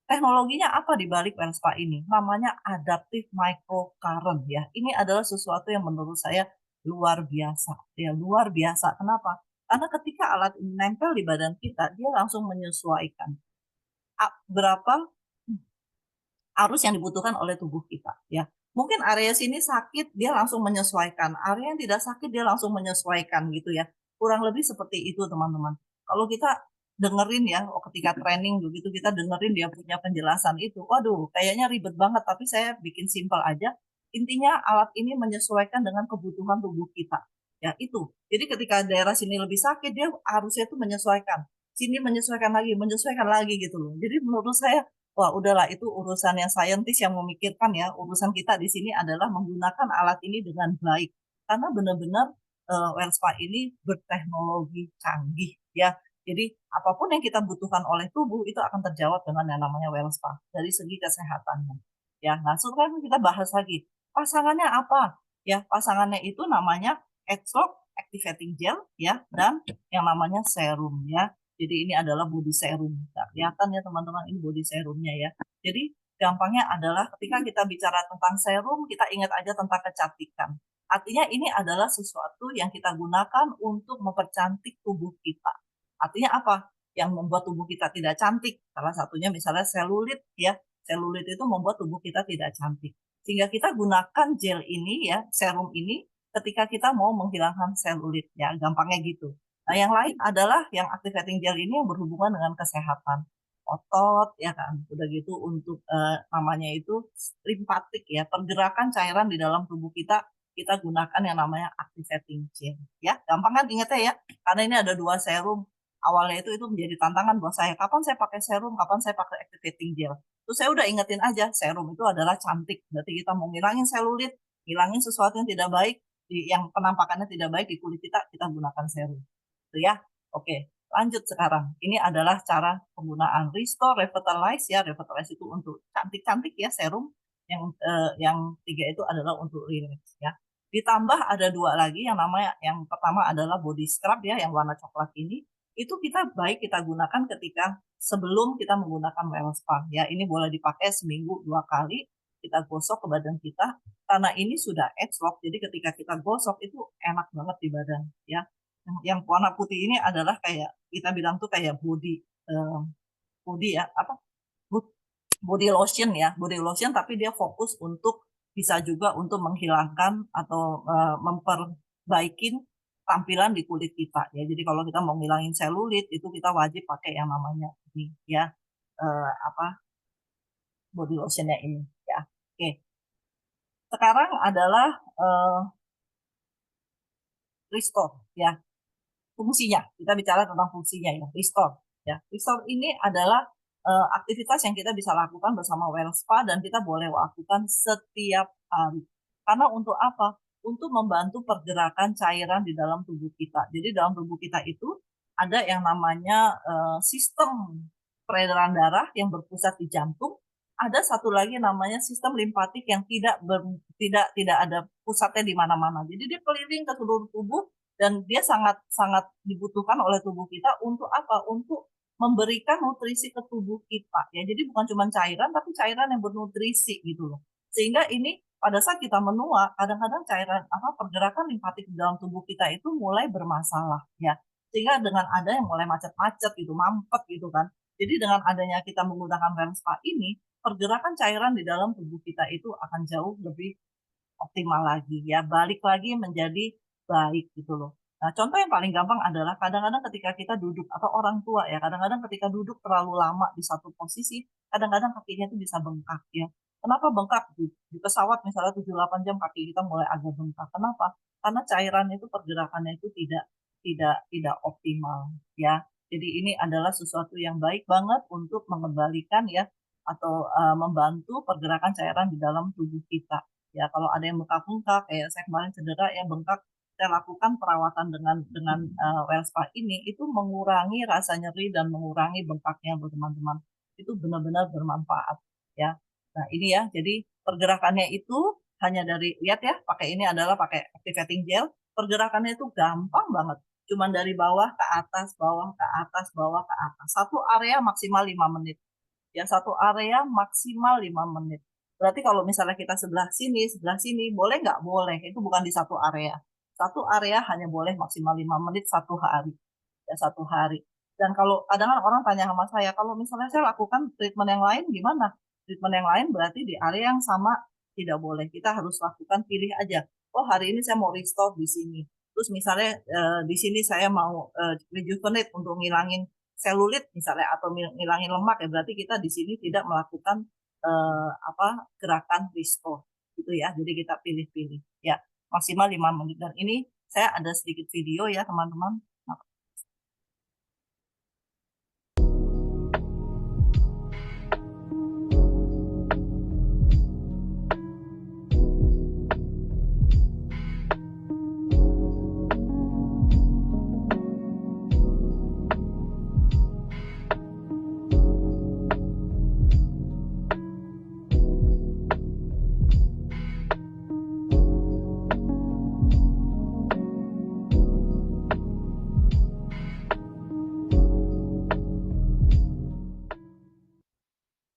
Speaker 1: teknologinya apa di balik Wellspa ini? Namanya adaptive microcurrent ya. Ini adalah sesuatu yang menurut saya luar biasa. Ya, luar biasa. Kenapa? Karena ketika alat ini nempel di badan kita, dia langsung menyesuaikan berapa arus yang dibutuhkan oleh tubuh kita ya. Mungkin area sini sakit, dia langsung menyesuaikan. Area yang tidak sakit, dia langsung menyesuaikan gitu ya. Kurang lebih seperti itu teman-teman. Kalau kita dengerin ya, ketika training begitu kita dengerin dia punya penjelasan itu, waduh kayaknya ribet banget, tapi saya bikin simpel aja. Intinya alat ini menyesuaikan dengan kebutuhan tubuh kita. Ya itu. Jadi ketika daerah sini lebih sakit, dia harusnya tuh menyesuaikan. Sini menyesuaikan lagi gitu loh. Jadi menurut saya wah, udahlah itu urusan yang saintis yang memikirkan ya. Urusan kita di sini adalah menggunakan alat ini dengan baik. Karena benar-benar Wellspa ini berteknologi canggih ya. Jadi apapun yang kita butuhkan oleh tubuh itu akan terjawab dengan yang namanya Wellspa dari segi kesehatannya. Ya, nah sekarang kita bahas lagi. Pasangannya apa? Ya, pasangannya itu namanya Exlock Activating Gel ya dan yang namanya serum ya. Jadi ini adalah body serum. Nah, kelihatan ya teman-teman ini body serumnya ya. Jadi gampangnya adalah ketika kita bicara tentang serum, kita ingat aja tentang kecantikan. Artinya ini adalah sesuatu yang kita gunakan untuk mempercantik tubuh kita. Artinya apa? Yang membuat tubuh kita tidak cantik. Salah satunya misalnya selulit ya. Selulit itu membuat tubuh kita tidak cantik. Sehingga kita gunakan gel ini ya, serum ini ketika kita mau menghilangkan selulit ya. Gampangnya gitu. Nah, yang lain adalah yang activating gel ini yang berhubungan dengan kesehatan otot, ya kan. Udah gitu untuk namanya itu limpatik ya, pergerakan cairan di dalam tubuh kita gunakan yang namanya activating gel. Ya, gampang kan ingetnya ya, karena ini ada 2 serum. Awalnya itu menjadi tantangan buat saya. Kapan saya pakai serum, kapan saya pakai activating gel. Terus saya udah ingetin aja, serum itu adalah cantik. Berarti kita mau ngilangin selulit, ngilangin sesuatu yang tidak baik, yang penampakannya tidak baik di kulit kita gunakan serum gitu ya. Oke, lanjut sekarang. Ini adalah cara penggunaan Restore, Revitalize ya. Revitalize itu untuk cantik-cantik ya serum. Yang 3 itu adalah untuk relax ya. Ditambah ada 2 lagi yang namanya yang pertama adalah body scrub ya yang warna coklat ini. Itu kita baik kita gunakan ketika sebelum kita menggunakan Wellspa ya. Ini boleh dipakai seminggu 2 kali. Kita gosok ke badan kita karena ini sudah edge lock. Jadi ketika kita gosok itu enak banget di badan ya. Yang warna putih ini adalah kayak kita bilang tuh kayak body ya apa body lotion ya, body lotion tapi dia fokus untuk bisa juga untuk menghilangkan atau memperbaikin tampilan di kulit kita ya. Jadi kalau kita mau ngilangin selulit itu kita wajib pakai yang namanya ini ya, apa, body lotionnya ini ya. Oke, sekarang adalah restore ya. Fungsinya, kita bicara tentang fungsinya ya, restore. Ya, restore ini adalah aktivitas yang kita bisa lakukan bersama Well Spa dan kita boleh lakukan setiap hari. Karena untuk apa? Untuk membantu pergerakan cairan di dalam tubuh kita. Jadi dalam tubuh kita itu ada yang namanya sistem peredaran darah yang berpusat di jantung. Ada satu lagi namanya sistem limpatik yang tidak ada pusatnya di mana-mana. Jadi dia keliling ke seluruh tubuh dan dia sangat sangat dibutuhkan oleh tubuh kita untuk apa? Untuk memberikan nutrisi ke tubuh kita ya. Jadi bukan cuma cairan tapi cairan yang bernutrisi gitu loh. Sehingga ini pada saat kita menua, kadang-kadang cairan pergerakan limpatik di dalam tubuh kita itu mulai bermasalah ya. Sehingga dengan ada yang mulai macet-macet gitu, mampet gitu kan. Jadi dengan adanya kita menggunakan Well Spa ini, pergerakan cairan di dalam tubuh kita itu akan jauh lebih optimal lagi ya, balik lagi menjadi baik gitu loh. Nah, contoh yang paling gampang adalah kadang-kadang ketika kita duduk atau orang tua ya, kadang-kadang ketika duduk terlalu lama di satu posisi, kadang-kadang kakinya itu bisa bengkak ya. Kenapa bengkak? Di pesawat misalnya 7-8 jam kaki kita mulai agak bengkak. Kenapa? Karena cairan itu pergerakannya itu tidak optimal ya. Jadi ini adalah sesuatu yang baik banget untuk mengembalikan ya atau membantu pergerakan cairan di dalam tubuh kita. Ya, kalau ada yang bengkak-bengkak, kayak saya kemarin cedera ya bengkak, saya lakukan perawatan dengan Well Spa ini, itu mengurangi rasa nyeri dan mengurangi bengkaknya loh teman-teman. Itu benar-benar bermanfaat ya. Nah ini ya, jadi pergerakannya itu hanya dari, lihat ya, pakai ini adalah pakai activating gel, pergerakannya itu gampang banget. Cuman dari bawah ke atas, bawah ke atas, bawah ke atas. Satu area maksimal 5 menit. Ya, satu area maksimal 5 menit. Berarti kalau misalnya kita sebelah sini, boleh nggak? Boleh. Itu bukan di satu area. Satu area hanya boleh maksimal 5 menit satu hari. Ya, satu hari. Dan kalau kadang orang tanya sama saya, kalau misalnya saya lakukan treatment yang lain gimana? Treatment yang lain berarti di area yang sama tidak boleh. Kita harus lakukan pilih aja. Oh, hari ini saya mau restore di sini. Terus misalnya di sini saya mau rejuvenate untuk ngilangin selulit misalnya atau ngilangin lemak ya berarti kita di sini tidak melakukan gerakan restore gitu ya. Jadi kita pilih-pilih ya maksimal 5 menit dan ini saya ada sedikit video ya teman-teman.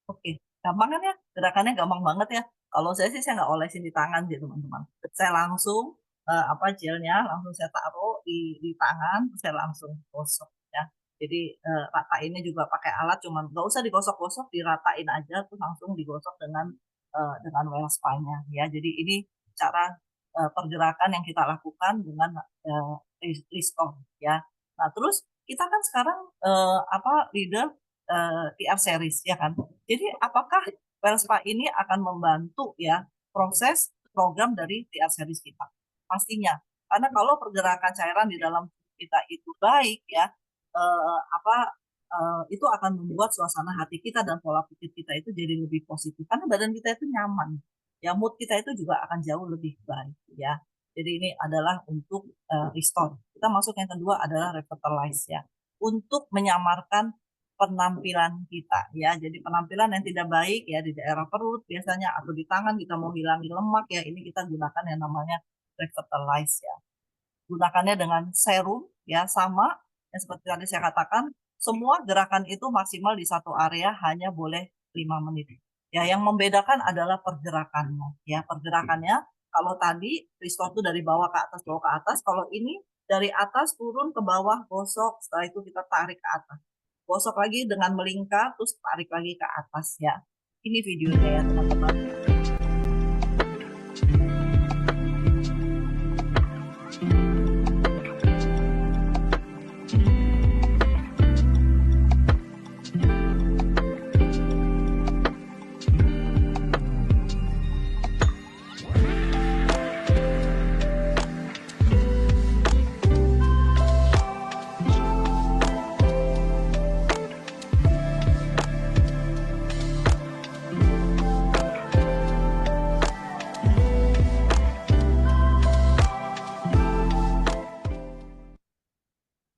Speaker 1: Oke, gampang kan ya? Gerakannya gampang banget ya. Kalau saya sih saya nggak olesin di tangan sih teman-teman. Saya langsung gelnya langsung saya taruh di tangan, terus saya langsung gosok ya. Jadi rata ini juga pakai alat, cuman nggak usah digosok-gosok, diratain aja, terus langsung digosok dengan well spa-nya ya. Jadi ini cara pergerakan yang kita lakukan dengan restore ya. Nah terus kita kan sekarang leader TR series ya kan. Jadi apakah well spa ini akan membantu ya proses program dari TR series kita? Pastinya. Karena kalau pergerakan cairan di dalam tubuh kita itu baik ya, itu akan membuat suasana hati kita dan pola pikir kita itu jadi lebih positif. Karena badan kita itu nyaman. Ya mood kita itu juga akan jauh lebih baik ya. Jadi ini adalah untuk restore. Kita masuk yang kedua adalah revitalize ya. Untuk menyamarkan penampilan kita ya. Jadi penampilan yang tidak baik ya di daerah perut biasanya atau di tangan kita mau hilangin lemak ya, ini kita gunakan yang namanya revitalize ya. Gunakannya dengan serum ya sama yang seperti tadi saya katakan, semua gerakan itu maksimal di satu area hanya boleh 5 menit. Ya, yang membedakan adalah pergerakannya. Ya, pergerakannya kalau tadi restore itu dari bawah ke atas, kalau ini dari atas turun ke bawah, gosok, setelah itu kita tarik ke atas. Gosok lagi dengan melingkar, terus tarik lagi ke atas ya. Ini videonya ya teman-teman.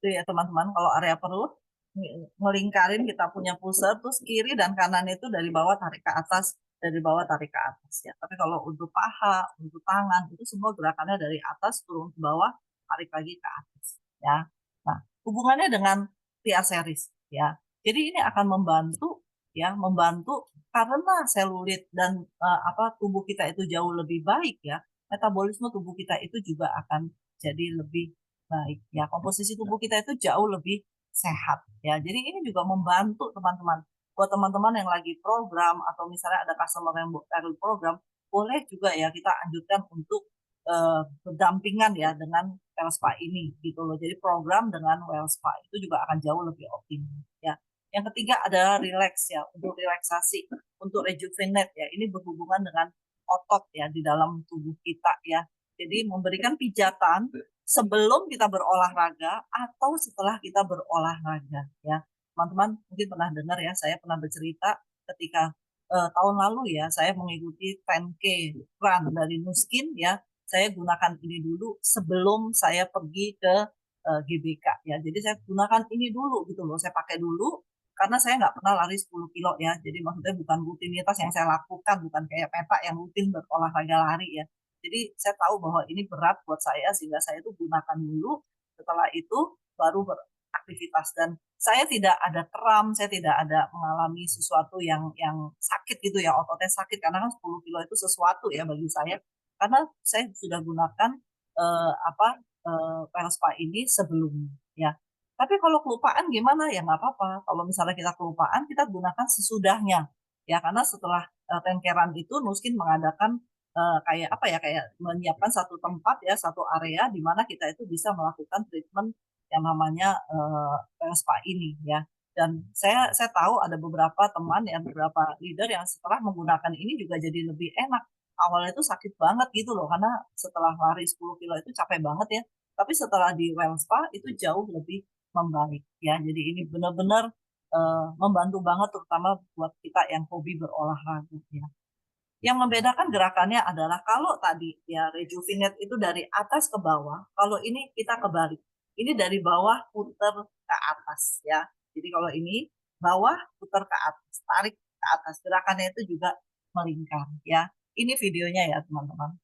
Speaker 1: Itu ya teman-teman, kalau area perut ngelingkarin, kita punya pusar, terus kiri dan kanan itu dari bawah tarik ke atas, dari bawah tarik ke atas ya. Tapi kalau untuk paha, untuk tangan itu semua gerakannya dari atas turun ke bawah, tarik lagi ke atas ya. Nah, hubungannya dengan TR series ya. Jadi ini akan membantu ya, membantu karena selulit dan tubuh kita itu jauh lebih baik ya. Metabolisme tubuh kita itu juga akan jadi lebih baik ya, komposisi tubuh kita itu jauh lebih sehat ya. Jadi ini juga membantu teman-teman. Buat teman-teman yang lagi program atau misalnya ada customer yang baru program, boleh juga ya kita anjurkan untuk berdampingan ya dengan Wellspa ini gitu loh. Jadi program dengan Wellspa itu juga akan jauh lebih optimal ya. Yang ketiga adalah relax ya, untuk relaksasi, untuk rejuvenate ya. Ini berhubungan dengan otot ya di dalam tubuh kita ya. Jadi memberikan pijatan sebelum kita berolahraga atau setelah kita berolahraga ya. Teman-teman mungkin pernah dengar ya, saya pernah bercerita ketika tahun lalu ya, saya mengikuti 10K run dari Nuskin ya. Saya gunakan ini dulu sebelum saya pergi ke GBK ya. Jadi saya gunakan ini dulu gitu loh, saya pakai dulu karena saya nggak pernah lari 10 kilo ya. Jadi maksudnya bukan rutinitas yang saya lakukan, bukan kayak peta yang rutin berolahraga lari ya. Jadi saya tahu bahwa ini berat buat saya sehingga saya itu gunakan dulu. Setelah itu baru beraktivitas dan saya tidak ada kram, saya tidak ada mengalami sesuatu yang sakit gitu ya, ototnya sakit karena kan 10 kilo itu sesuatu ya bagi saya. Karena saya sudah gunakan Wellspa ini sebelumnya ya. Tapi kalau kelupaan gimana ya, nggak apa-apa. Kalau misalnya kita kelupaan, kita gunakan sesudahnya ya, karena setelah Tenkeran itu Nuskin mengadakan kayak menyiapkan satu tempat ya, satu area di mana kita itu bisa melakukan treatment yang namanya spa ini ya. Dan saya tahu ada beberapa teman ya, beberapa leader yang setelah menggunakan ini juga jadi lebih enak. Awalnya itu sakit banget gitu loh, karena setelah lari 10 kilo itu capek banget ya. Tapi setelah di Wellspa itu jauh lebih membaik ya. Jadi ini benar-benar membantu banget terutama buat kita yang hobi berolahraga ya. Yang membedakan gerakannya adalah kalau tadi ya rejuvenate itu dari atas ke bawah, kalau ini kita kebalik. Ini dari bawah putar ke atas ya. Jadi kalau ini bawah putar ke atas, tarik ke atas. Gerakannya itu juga melingkar ya. Ini videonya ya teman-teman.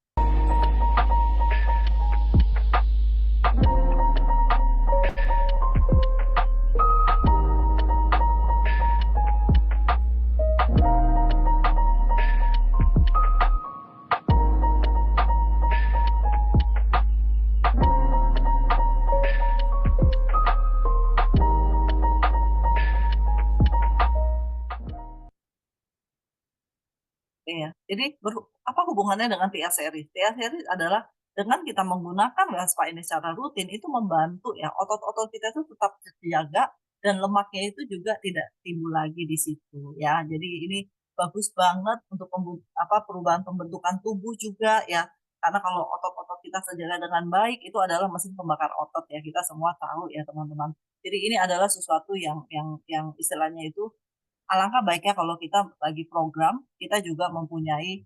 Speaker 1: Ya. Jadi apa hubungannya dengan TR series? TR series adalah dengan kita menggunakan Wellspa ini secara rutin itu membantu ya otot-otot kita itu tetap terjaga dan lemaknya itu juga tidak timbul lagi di situ ya. Jadi ini bagus banget untuk perubahan pembentukan tubuh juga ya. Karena kalau otot-otot kita terjaga dengan baik itu adalah mesin pembakar otot ya. Kita semua tahu ya teman-teman. Jadi ini adalah sesuatu yang istilahnya itu alangkah baiknya kalau kita lagi program, kita juga mempunyai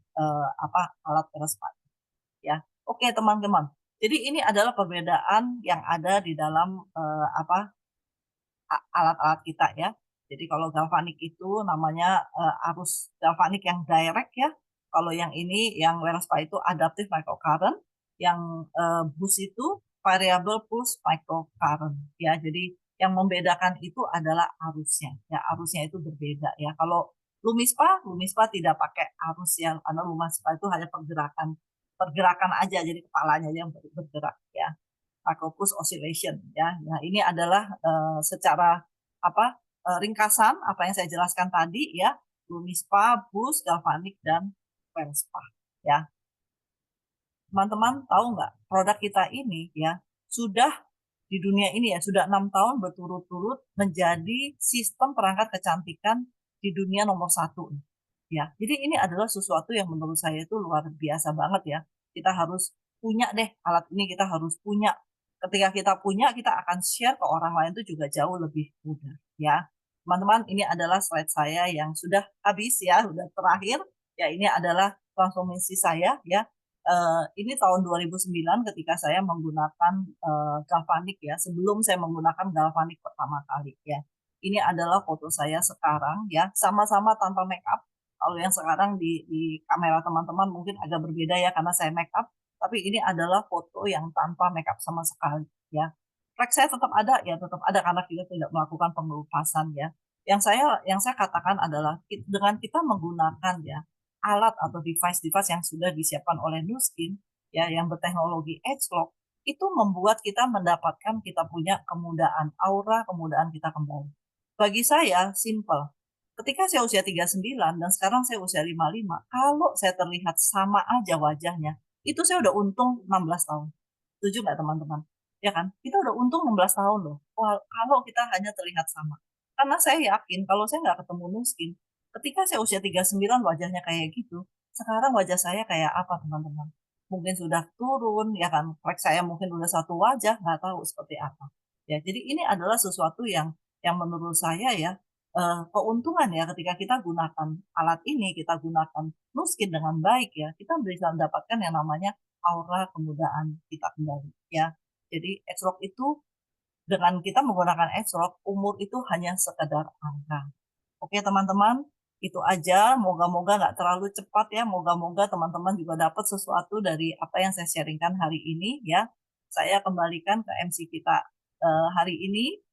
Speaker 1: alat respat ya. Oke teman-teman. Jadi ini adalah perbedaan yang ada di dalam alat-alat kita ya. Jadi kalau galvanik itu namanya arus galvanik yang direct ya. Kalau yang ini yang Wellspa itu adaptive microcurrent, yang boost itu variable pulse microcurrent ya. Jadi yang membedakan itu adalah arusnya. Ya, arusnya itu berbeda ya. Kalau Lumispa tidak pakai arus ya, karena Lumispa itu hanya pergerakan aja, jadi kepalanya aja yang bergerak ya. Micropulse oscillation ya. Nah, ini adalah secara ringkasan apa yang saya jelaskan tadi ya. Lumispa, Boost, Galvanic, dan Wellspa. Ya, teman-teman tahu nggak produk kita ini ya sudah di dunia ini ya sudah 6 tahun berturut-turut menjadi sistem perangkat kecantikan di dunia nomor satu. Ya, jadi ini adalah sesuatu yang menurut saya itu luar biasa banget ya. Kita harus punya deh alat ini, kita harus punya. Ketika kita punya, kita akan share ke orang lain itu juga jauh lebih mudah ya. Teman-teman, ini adalah slide saya yang sudah habis ya, sudah terakhir. Ya, ini adalah transformasi saya ya. Ini tahun 2009 ketika saya menggunakan galvanik ya, sebelum saya menggunakan galvanik pertama kali ya. Ini adalah foto saya sekarang ya, sama-sama tanpa make up. Kalau yang sekarang di kamera teman-teman mungkin agak berbeda ya karena saya make up, tapi ini adalah foto yang tanpa make up sama sekali ya. Flek saya tetap ada ya, tetap ada karena kita tidak melakukan pengelupasan ya. Yang saya katakan adalah dengan kita menggunakan ya alat atau device-device yang sudah disiapkan oleh Nuskin ya yang berteknologi edge lock itu membuat kita mendapatkan kita punya kemudahan aura, kemudahan kita kembali. Bagi saya simple. Ketika saya usia 39 dan sekarang saya usia 55, kalau saya terlihat sama aja wajahnya, itu saya udah untung 16 tahun. Setuju nggak teman-teman? Ya kan? Kita udah untung 16 tahun loh. Wah, kalau kita hanya terlihat sama. Karena saya yakin kalau saya nggak ketemu Nuskin, ketika saya usia 39 wajahnya kayak gitu, sekarang wajah saya kayak apa teman-teman? Mungkin sudah turun, ya kan? Flek saya mungkin udah satu wajah, nggak tahu seperti apa. Ya, jadi ini adalah sesuatu yang menurut saya ya keuntungan ya ketika kita gunakan alat ini, kita gunakan Nuskin dengan baik ya, kita bisa mendapatkan yang namanya aura kemudahan kita kembali ya. Jadi X-Rock itu dengan kita menggunakan X-Rock, umur itu hanya sekedar angka. Oke teman-teman, itu aja. Moga-moga nggak terlalu cepat ya. Moga-moga teman-teman juga dapat sesuatu dari apa yang saya sharingkan hari ini ya. Saya kembalikan ke MC kita hari ini.